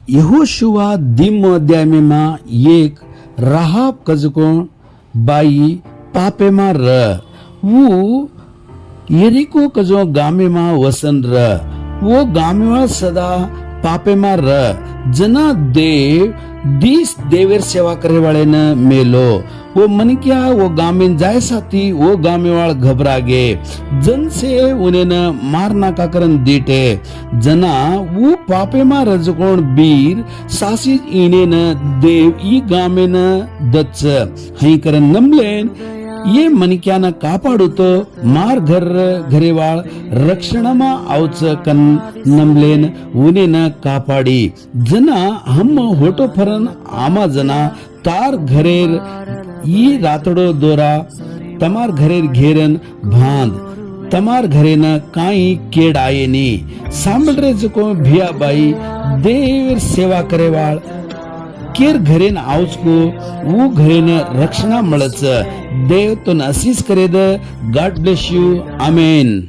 यहोशुवा दिम अध्यायमा एक राहाब कजको बाई पापेमा र वो यरीको कजो गामेमा वसन र वो गामेमा सदा पापेमा र जना देव दीस देवेर सेवा करे वाले न मेलो वो मन क्या वो गामेन जाय साथी वो गामे वाल घबरा गे जन से उन्हें न मारना का करन दीटे जना वो पापे मा रजकोण बीर सासी इने न देव ई गामे न दच हई करन नमलेन ये मनिक्यानं कापाडूत मार घरेवाळ रक्षणमा आवच कन नमलेन उनेन कापाडी जना हम होटो फरन आमा जना तार घरेर ई रातडो दोरा तमार घरेर घेरन भांद तमार घरेन काई केड आयेनी सांभळरे जको भिया बाई देव सेवा करेवाळ केर घरेन आवचको वो घरेन रक्षणा मळच देव तो नसीस करेद गॉड ब्लेस यू आमेन।